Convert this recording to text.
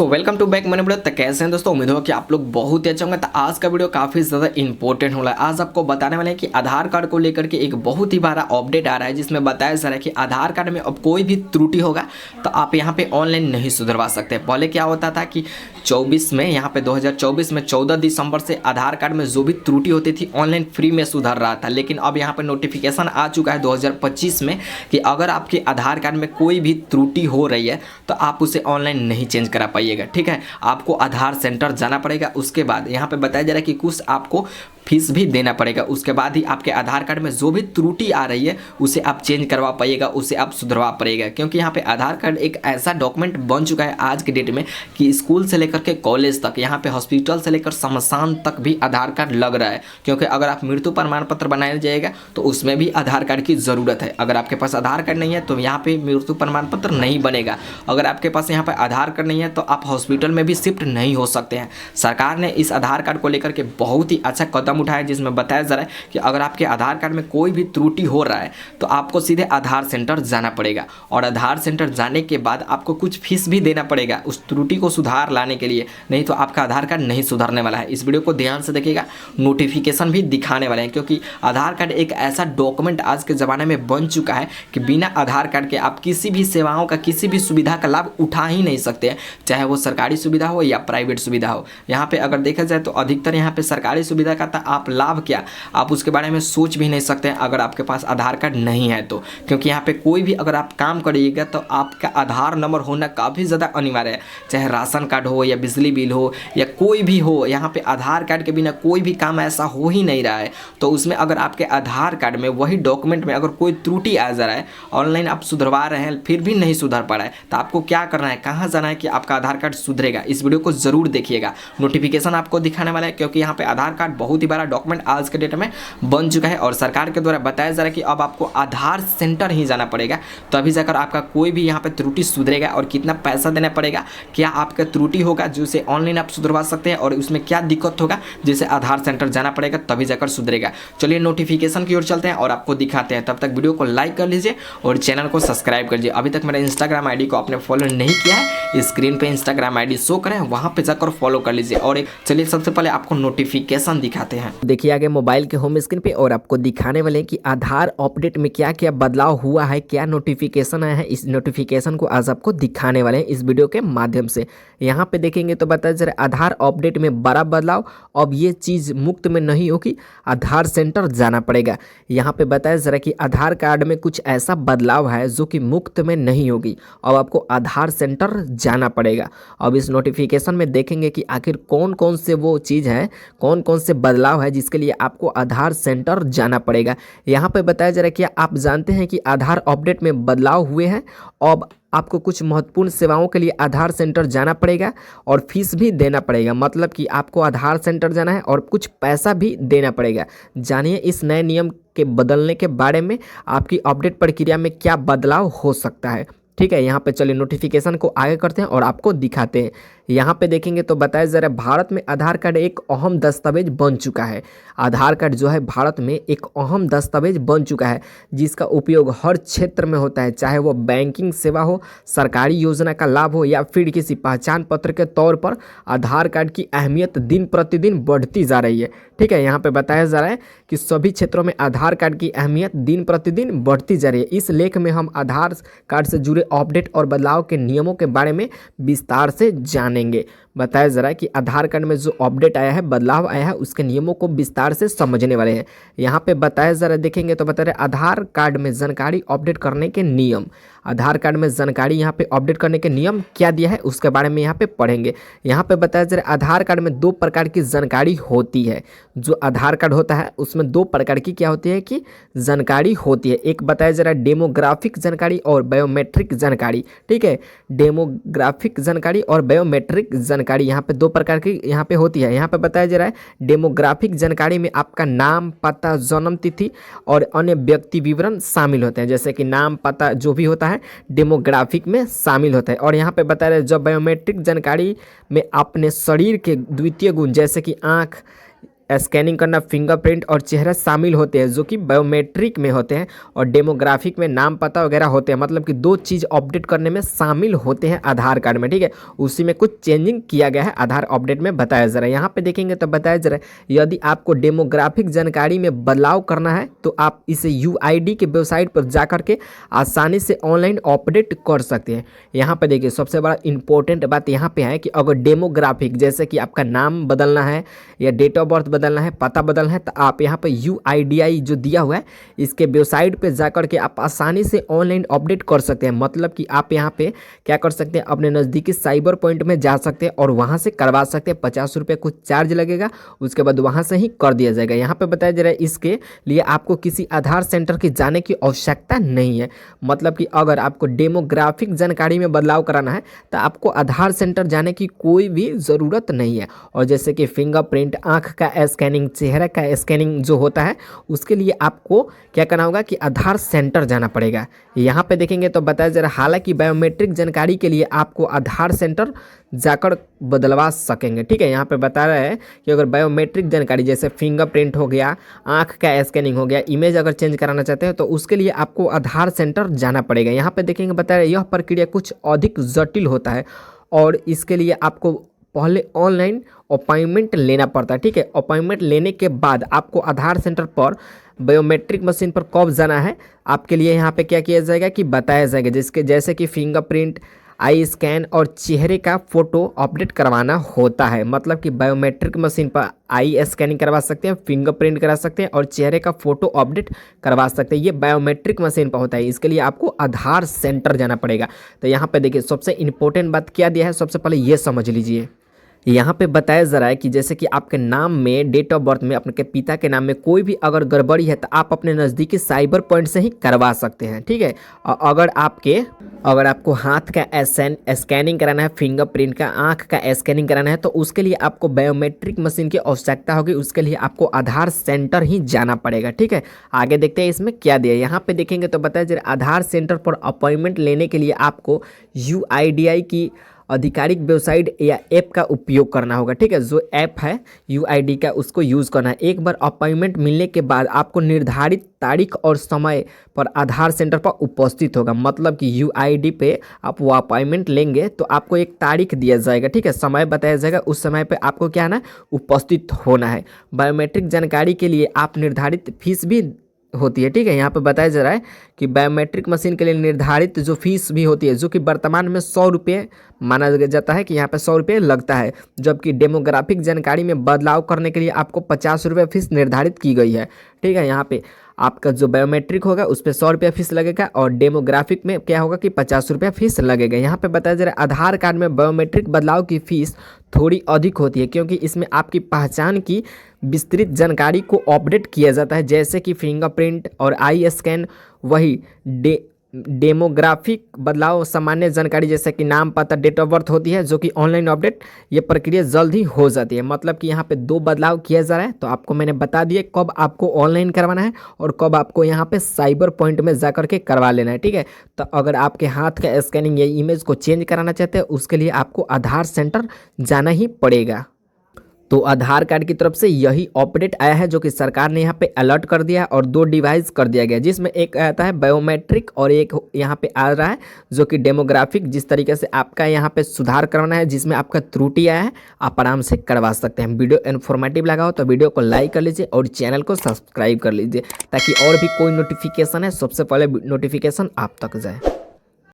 Welcome to back मैंने video. तो कैसे हैं दोस्तों, उम्मीद हो कि आप लोग बहुत ही अच्छे होंगे। तो आज का वीडियो काफ़ी ज़्यादा इंपॉर्टेंट हो रहा है। आज आपको बताने वाले हैं कि आधार कार्ड को लेकर के एक बहुत ही बड़ा अपडेट आ रहा है, जिसमें बताया जा रहा है कि आधार कार्ड में अब कोई भी त्रुटि होगा तो आप यहाँ पे ऑनलाइन नहीं सुधरवा सकते। पहले क्या होता था कि 24 में यहाँ पे 2024 में 14 दिसंबर से आधार कार्ड में जो भी त्रुटि होती थी ऑनलाइन फ्री में सुधर रहा था, लेकिन अब यहाँ पे नोटिफिकेशन आ चुका है 2025 में कि अगर आपके आधार कार्ड में कोई भी त्रुटि हो रही है तो आप उसे ऑनलाइन नहीं चेंज करा पाइएगा। ठीक है, आपको आधार सेंटर जाना पड़ेगा। उसके बाद यहाँ पे बताया जा रहा है कि कुछ आपको फीस भी देना पड़ेगा। उसके बाद ही आपके आधार कार्ड में जो भी त्रुटि आ रही है उसे आप चेंज करवा पाइएगा, उसे आप सुधरवा पाइएगा। क्योंकि यहाँ पे आधार कार्ड एक ऐसा डॉक्यूमेंट बन चुका है आज के डेट में कि स्कूल से लेकर के कॉलेज तक, यहाँ पे हॉस्पिटल से लेकर शमशान तक भी आधार कार्ड लग रहा है। क्योंकि अगर आप मृत्यु प्रमाण पत्र बनाया जाएगा तो उसमें भी आधार कार्ड की ज़रूरत है। अगर आपके पास आधार कार्ड नहीं है तो यहाँ पे मृत्यु प्रमाण पत्र नहीं बनेगा। अगर आपके पास यहाँ पे आधार कार्ड नहीं है तो आप हॉस्पिटल में भी शिफ्ट नहीं हो सकते हैं। सरकार ने इस आधार कार्ड को लेकर के बहुत ही अच्छा कदम उठाया, जिसमें बताया जा रहा है कि अगर आपके आधार कार्ड में कोई भी त्रुटि हो रहा है तो आपको सीधे आधार सेंटर जाना पड़ेगा, और आधार सेंटर जाने के बाद आपको कुछ फीस भी देना पड़ेगा उस त्रुटि को सुधार लाने के लिए, नहीं तो आपका आधार कार्ड नहीं सुधरने वाला है। इस वीडियो को ध्यान से देखिएगा, नोटिफिकेशन भी दिखाने वाले हैं। क्योंकि आधार कार्ड एक ऐसा डॉक्यूमेंट आज के ज़माने में बन चुका है कि बिना आधार कार्ड के आप किसी भी सेवाओं का, किसी भी सुविधा का लाभ उठा ही नहीं सकते हैं, चाहे वो सरकारी सुविधा हो या प्राइवेट सुविधा हो। यहाँ पे अगर देखा जाए तो अधिकतर यहाँ पे सरकारी सुविधा का था, आप लाभ क्या आप उसके बारे में सोच भी नहीं सकते हैं अगर आपके पास आधार कार्ड नहीं है तो। क्योंकि यहाँ पे कोई भी अगर आप काम करिएगा तो आपका आधार नंबर होना काफ़ी ज़्यादा अनिवार्य है, चाहे राशन कार्ड हो या बिजली बिल हो या कोई भी हो। यहाँ पे आधार कार्ड के बिना कोई भी काम ऐसा हो ही नहीं रहा है। तो उसमें अगर आपके आधार कार्ड में वही डॉक्यूमेंट में अगर कोई त्रुटि आ जा रहा है, ऑनलाइन आप सुधरवा रहे हैं फिर भी नहीं सुधर पा रहा है, तो आपको क्या करना है, कहाँ जाना है कि आपका आधार कार्ड सुधरेगा। इस वीडियो को जरूर देखिएगा, नोटिफिकेशन आपको दिखाने वाला है। क्योंकि यहाँ पे आधार कार्ड बहुत ही बड़ा डॉक्यूमेंट आज के डेट में बन चुका है, और सरकार के द्वारा बताया जा रहा है कि अब आपको आधार सेंटर ही जाना पड़ेगा, तभी जाकर आपका कोई भी यहाँ पे त्रुटि सुधरेगा। और कितना पैसा देना पड़ेगा, क्या आपका त्रुटि होगा जिसे ऑनलाइन आप सुधरवा सकते हैं, और उसमें क्या दिक्कत होगा जिसे आधार सेंटर जाना पड़ेगा तभी जाकर सुधरेगा। चलिए नोटिफिकेशन की ओर चलते हैं और आपको दिखाते हैं। तब तक वीडियो को लाइक कर लीजिए और चैनल को सब्सक्राइब कर लीजिए। अभी तक मेरा इंस्टाग्राम आईडी को आपने फॉलो नहीं किया है, स्क्रीन पे इंस्टाग्राम आईडी शो करें, वहां पे जाकर फॉलो कर लीजिए। और चलिए सबसे पहले आपको नोटिफिकेशन दिखाते हैं। देखिए आगे मोबाइल के होम स्क्रीन पे, और आपको दिखाने वाले हैं कि आधार अपडेट में क्या क्या बदलाव हुआ है, क्या नोटिफिकेशन आया है। इस नोटिफिकेशन को आज आपको दिखाने वाले हैं इस वीडियो के माध्यम से। यहाँ पे देखेंगे तो बताया जा रहा है आधार अपडेट में बड़ा बदलाव। अब ये चीज़ मुफ्त में नहीं होगी, आधार सेंटर जाना पड़ेगा। यहाँ पे बताया जा रहा है कि आधार कार्ड में कुछ ऐसा बदलाव है जो कि मुफ्त में नहीं होगी, अब आपको आधार सेंटर जाना पड़ेगा। अब इस नोटिफिकेशन में देखेंगे कि आखिर कौन कौन से वो चीज़ है, कौन कौन से बदलाव है जिसके लिए आपको आधार सेंटर जाना पड़ेगा। यहाँ पे बताया जा रहा है कि आप जानते हैं कि आधार अपडेट में बदलाव हुए हैं। अब आपको कुछ महत्वपूर्ण सेवाओं के लिए आधार सेंटर जाना पड़ेगा और फीस भी देना पड़ेगा। मतलब कि आपको आधार सेंटर जाना है और कुछ पैसा भी देना पड़ेगा। जानिए इस नए नियम के बदलने के बारे में, आपकी अपडेट प्रक्रिया में क्या बदलाव हो सकता है। ठीक है, यहाँ पे चलिए नोटिफिकेशन को आगे करते हैं और आपको दिखाते हैं। यहाँ पे देखेंगे तो बताया जा रहा है भारत में आधार कार्ड एक अहम दस्तावेज बन चुका है। आधार कार्ड जो है भारत में एक अहम दस्तावेज बन चुका है, जिसका उपयोग हर क्षेत्र में होता है, चाहे वो बैंकिंग सेवा हो, सरकारी योजना का लाभ हो या फिर किसी पहचान पत्र के तौर पर। आधार कार्ड की अहमियत दिन प्रतिदिन बढ़ती जा रही है। ठीक है, यहाँ पे बताया जा रहा है कि सभी क्षेत्रों में आधार कार्ड की अहमियत दिन प्रतिदिन बढ़ती जा रही है। इस लेख में हम आधार कार्ड से जुड़े अपडेट और बदलाव के नियमों के बारे में विस्तार से जानेंगे। बताया जा रहा है कि आधार कार्ड में जो अपडेट आया है, बदलाव आया है, उसके नियमों को विस्तार से समझने वाले हैं। यहाँ पे बताया जा रहा है, देखेंगे तो बता रहे आधार कार्ड में जानकारी अपडेट करने के नियम। आधार कार्ड में जानकारी यहाँ पे अपडेट करने के नियम क्या दिया है उसके बारे में यहाँ पे पढ़ेंगे। यहाँ पे बताया जा रहा है आधार कार्ड में दो प्रकार की जानकारी होती है। जो आधार कार्ड होता है उसमें दो प्रकार की क्या होती है कि जानकारी होती है। एक बताया जा रहा है डेमोग्राफिक जानकारी और बायोमेट्रिक जानकारी। ठीक है, डेमोग्राफिक जानकारी और बायोमेट्रिक जानकारी यहाँ पे दो प्रकार की यहाँ पे होती है। यहाँ पे बताया जा रहा है डेमोग्राफिक जानकारी में आपका नाम, पता, जन्म तिथि और अन्य व्यक्ति विवरण शामिल होते हैं। जैसे कि नाम, पता जो भी होता है डेमोग्राफिक में शामिल होता है। और यहाँ पे बता रहे जब बायोमेट्रिक जानकारी में अपने शरीर के द्वितीय गुण जैसे कि आँख, स्कैनिंग करना, फिंगरप्रिंट और चेहरा शामिल होते हैं जो कि बायोमेट्रिक में होते हैं, और डेमोग्राफिक में नाम पता वगैरह होते हैं। मतलब कि 2 चीज़ अपडेट करने में शामिल होते हैं आधार कार्ड में, ठीक है। उसी में कुछ चेंजिंग किया गया है आधार अपडेट में, बताया जा रहा है। यहाँ पे देखेंगे तो बताया जा रहा है यदि आपको डेमोग्राफिक जानकारी में बदलाव करना है तो आप इसे UID के वेबसाइट पर जा करके आसानी से ऑनलाइन अपडेट कर सकते हैं। यहाँ पे देखिए सबसे बड़ा इंपॉर्टेंट बात यहाँ पे है कि अगर डेमोग्राफिक जैसे कि आपका नाम बदलना है या डेट ऑफ बर्थ बदलना है, पता बदलना है, तो आप यहाँ पे UIDI जो दिया हुआ है इसके वेबसाइट पे जाकर के आप आसानी से ऑनलाइन अपडेट कर सकते हैं। मतलब कि आप यहाँ पे क्या कर सकते हैं, अपने नज़दीकी साइबर पॉइंट में जा सकते हैं और वहाँ से करवा सकते हैं। 50 रुपये कुछ चार्ज लगेगा, उसके बाद वहाँ से ही कर दिया जाएगा। यहाँ पे बताया जा रहा है इसके लिए आपको किसी आधार सेंटर के जाने की आवश्यकता नहीं है। मतलब कि अगर आपको डेमोग्राफिक जानकारी में बदलाव कराना है तो आपको आधार सेंटर जाने की कोई भी ज़रूरत नहीं है। और जैसे कि फिंगरप्रिंट, आँख का स्कैनिंग, चेहरा का स्कैनिंग जो होता है उसके लिए आपको क्या करना होगा कि आधार सेंटर जाना पड़ेगा। यहाँ पे देखेंगे तो बताया जा रहा है हालांकि बायोमेट्रिक जानकारी के लिए आपको आधार सेंटर जाकर बदलवा सकेंगे, ठीक है। यहाँ पे बता रहा है कि अगर बायोमेट्रिक जानकारी जैसे फिंगरप्रिंट हो गया, आँख का स्कैनिंग हो गया, इमेज अगर चेंज कराना चाहते हैं तो उसके लिए आपको आधार सेंटर जाना पड़ेगा। यहाँ पे देखेंगे बता रहा है यह प्रक्रिया कुछ अधिक जटिल होता है और इसके लिए आपको पहले ऑनलाइन अपॉइंटमेंट लेना पड़ता है, ठीक है। अपॉइंटमेंट लेने के बाद आपको आधार सेंटर पर बायोमेट्रिक मशीन पर कब जाना है आपके लिए यहाँ पे क्या किया जाएगा कि बताया जाएगा। जिसके जैसे कि फिंगरप्रिंट, आई स्कैन और चेहरे का फ़ोटो अपडेट करवाना होता है। मतलब कि बायोमेट्रिक मशीन पर आई स्कैनिंग करवा सकते हैं, फिंगरप्रिंट करा सकते हैं और चेहरे का फ़ोटो अपडेट करवा सकते हैं। ये बायोमेट्रिक मशीन पर होता है, इसके लिए आपको आधार सेंटर जाना पड़ेगा। तो यहाँ पे देखिए सबसे इंपॉर्टेंट बात क्या दिया है, सबसे पहले ये समझ लीजिए। यहाँ पे बताया जा रहा है कि जैसे कि आपके नाम में, डेट ऑफ बर्थ में, अपने पिता के नाम में कोई भी अगर गड़बड़ी है तो आप अपने नज़दीकी साइबर पॉइंट से ही करवा सकते हैं, ठीक है। और अगर आपको हाथ का स्कैनिंग कराना है, फिंगरप्रिंट का, आँख का स्कैनिंग कराना है तो उसके लिए आपको बायोमेट्रिक मशीन की आवश्यकता होगी। उसके लिए आपको आधार सेंटर ही जाना पड़ेगा, ठीक है। आगे देखते हैं इसमें क्या दिया है। यहाँ पे देखेंगे तो बताया जा रहा है आधार सेंटर पर अपॉइंटमेंट लेने के लिए आपको UIDI की आधिकारिक वेबसाइट या ऐप का उपयोग करना होगा, ठीक है। जो ऐप है UID का उसको यूज़ करना है। एक बार अपॉइंटमेंट मिलने के बाद आपको निर्धारित तारीख और समय पर आधार सेंटर पर उपस्थित होगा। मतलब कि UID पे आप वो अपॉइंटमेंट लेंगे तो आपको एक तारीख दिया जाएगा, ठीक है, समय बताया जाएगा, उस समय पे आपको क्या है उपस्थित होना है। बायोमेट्रिक जानकारी के लिए आप निर्धारित फीस भी होती है, ठीक है। यहाँ पे बताया जा रहा है कि बायोमेट्रिक मशीन के लिए निर्धारित जो फीस भी होती है जो कि वर्तमान में 100 रुपये माना जाता है कि यहाँ पे 100 रुपये लगता है, जबकि डेमोग्राफिक जानकारी में बदलाव करने के लिए आपको 50 रुपये फीस निर्धारित की गई है, ठीक है। यहाँ पे आपका जो बायोमेट्रिक होगा उस पर 100 रुपया फीस लगेगा और डेमोग्राफिक में क्या होगा कि 50 रुपया फीस लगेगा। यहाँ पे बताया जा रहा है आधार कार्ड में बायोमेट्रिक बदलाव की फ़ीस थोड़ी अधिक होती है क्योंकि इसमें आपकी पहचान की विस्तृत जानकारी को अपडेट किया जाता है, जैसे कि फिंगरप्रिंट और आई स्कैन। वही डेमोग्राफिक बदलाव सामान्य जानकारी जैसे कि नाम, पता, डेट ऑफ बर्थ होती है जो कि ऑनलाइन अपडेट ये प्रक्रिया जल्द ही हो जाती है। मतलब कि यहाँ पे 2 बदलाव किया जा रहा है। तो आपको मैंने बता दिया कब आपको ऑनलाइन करवाना है और कब आपको यहाँ पे साइबर पॉइंट में जा करके करवा लेना है, ठीक है। तो अगर आपके हाथ का स्कैनिंग या इमेज को चेंज कराना चाहते हैं उसके लिए आपको आधार सेंटर जाना ही पड़ेगा। तो आधार कार्ड की तरफ से यही अपडेट आया है जो कि सरकार ने यहाँ पे अलर्ट कर दिया है और 2 डिवाइस कर दिया गया, जिसमें एक आता है बायोमेट्रिक और एक यहाँ पे आ रहा है जो कि डेमोग्राफिक। जिस तरीके से आपका यहाँ पे सुधार करवाना है, जिसमें आपका त्रुटि आया है, आप आराम से करवा सकते हैं। वीडियो इन्फॉर्मेटिव लगा हो तो वीडियो को लाइक कर लीजिए और चैनल को सब्सक्राइब कर लीजिए ताकि और भी कोई नोटिफिकेशन है सबसे पहले नोटिफिकेशन आप तक जाए।